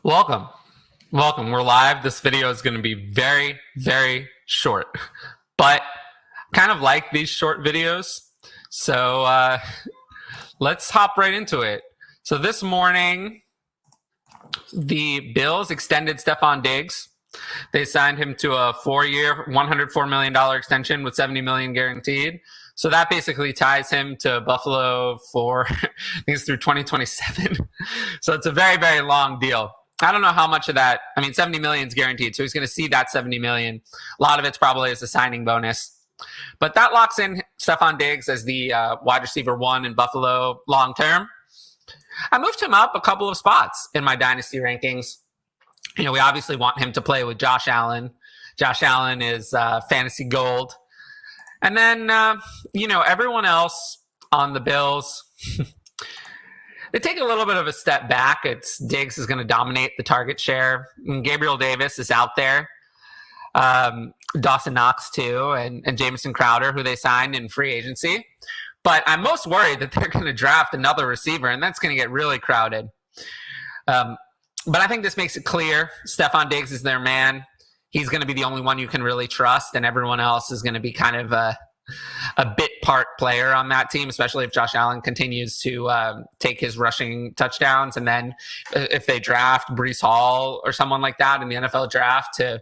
Welcome. Welcome. We're live. This video is going to be very, very short, but kind of like these short videos. So let's hop right into it. So this morning, the Bills extended Stefon Diggs. They signed him to a 4-year, $104 million extension with $70 million guaranteed. So that basically ties him to Buffalo for, I think it's through 2027. So it's a very, very long deal. I don't know how much of that. I mean, 70 million is guaranteed, so he's going to see that 70 million. A lot of it's probably as a signing bonus, but that locks in Stefon Diggs as the wide receiver 1 in Buffalo long term. I moved him up a couple of spots in my Dynasty rankings. We obviously want him to play with Josh Allen. Josh Allen is fantasy gold, and then everyone else on the Bills. They take a little bit of a step back. Diggs is going to dominate the target share. And Gabriel Davis is out there. Dawson Knox too, and Jamison Crowder, who they signed in free agency. But I'm most worried that they're going to draft another receiver, and that's going to get really crowded. But I think this makes it clear Stefon Diggs is their man. He's going to be the only one you can really trust, and everyone else is going to be kind of a bit part player on that team, especially if Josh Allen continues to take his rushing touchdowns. And then if they draft Breece Hall or someone like that in the NFL draft to,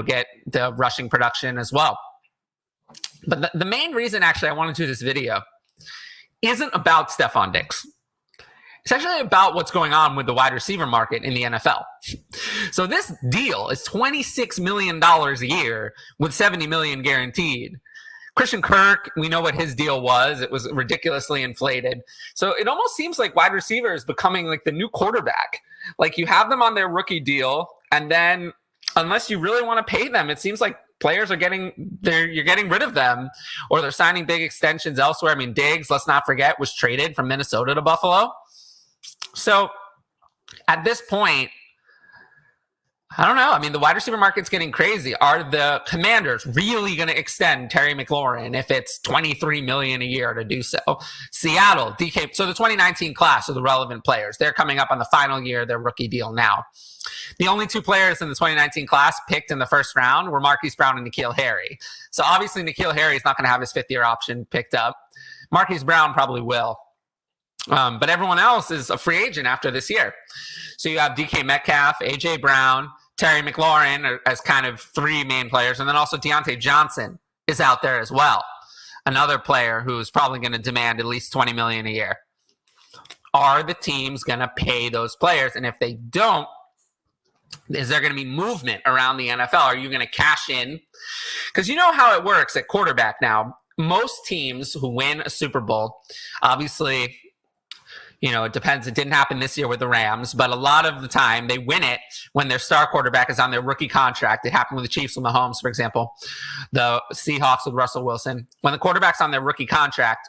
get the rushing production as well. But the main reason actually I wanted to do this video isn't about Stefon Diggs. It's actually about what's going on with the wide receiver market in the NFL. So this deal is $26 million a year with $70 million guaranteed. Christian Kirk, we know what his deal was. It was ridiculously inflated. So it almost seems like wide receiver is becoming like the new quarterback. Like you have them on their rookie deal, and then unless you really want to pay them, it seems like players are you're getting rid of them, or they're signing big extensions elsewhere. I mean, Diggs, let's not forget, was traded from Minnesota to Buffalo. So at this point, I don't know. I mean, the wide receiver market's getting crazy. Are the Commanders really going to extend Terry McLaurin if it's $23 million a year to do so? Seattle, DK. So the 2019 class are the relevant players. They're coming up on the final year of their rookie deal now. The only 2 players in the 2019 class picked in the first round were Marquise Brown and N'Keal Harry. So obviously N'Keal Harry is not going to have his 5th-year option picked up. Marquise Brown probably will. But everyone else is a free agent after this year. So you have DK Metcalf, AJ Brown, Terry McLaurin as kind of 3 main players. And then also Deontay Johnson is out there as well. Another player who's probably going to demand at least $20 million a year. Are the teams going to pay those players? And if they don't, is there going to be movement around the NFL? Are you going to cash in? Because you know how it works at quarterback now. Most teams who win a Super Bowl, obviously, it depends. It didn't happen this year with the Rams, but a lot of the time they win it when their star quarterback is on their rookie contract. It happened with the Chiefs with Mahomes, for example, the Seahawks with Russell Wilson. When the quarterback's on their rookie contract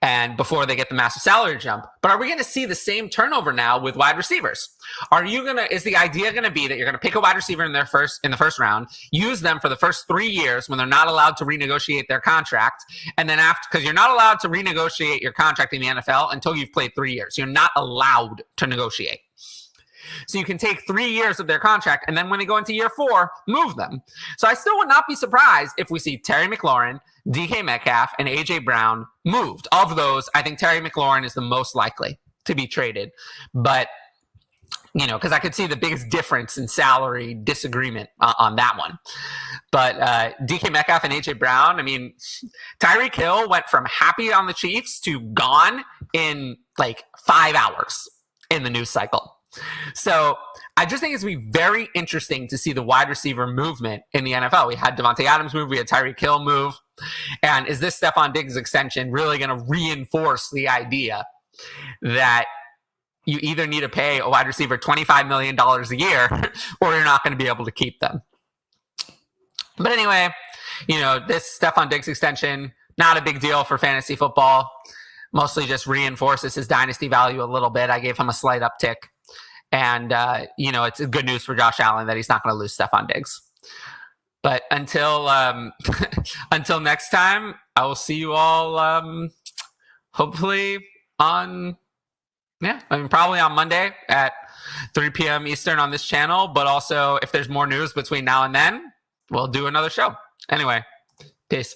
and before they get the massive salary jump. But are we going to see the same turnover now with wide receivers? Is the idea going to be that you're going to pick a wide receiver in the first round, use them for the first 3 years when they're not allowed to renegotiate their contract, and then after, because you're not allowed to renegotiate your contract in the NFL until you've played 3 years. You're not allowed to negotiate. So you can take 3 years of their contract, and then when they go into year 4, move them. So I still would not be surprised if we see Terry McLaurin, DK Metcalf, and AJ Brown moved. Of those, I think Terry McLaurin is the most likely to be traded. But, because I could see the biggest difference in salary disagreement on that one. But DK Metcalf and AJ Brown, I mean, Tyreek Hill went from happy on the Chiefs to gone in like 5 hours in the news cycle. So I just think it's going to be very interesting to see the wide receiver movement in the NFL. We had Devontae Adams move. We had Tyreek Hill move. And is this Stefon Diggs extension really going to reinforce the idea that you either need to pay a wide receiver $25 million a year or you're not going to be able to keep them? But anyway, this Stefon Diggs extension, not a big deal for fantasy football. Mostly just reinforces his dynasty value a little bit. I gave him a slight uptick. And, it's good news for Josh Allen that he's not going to lose Stefon Diggs. But until next time, I will see you all hopefully on Yeah, I mean, probably on Monday at 3 p.m. Eastern on this channel. But also, if there's more news between now and then, we'll do another show. Anyway, peace.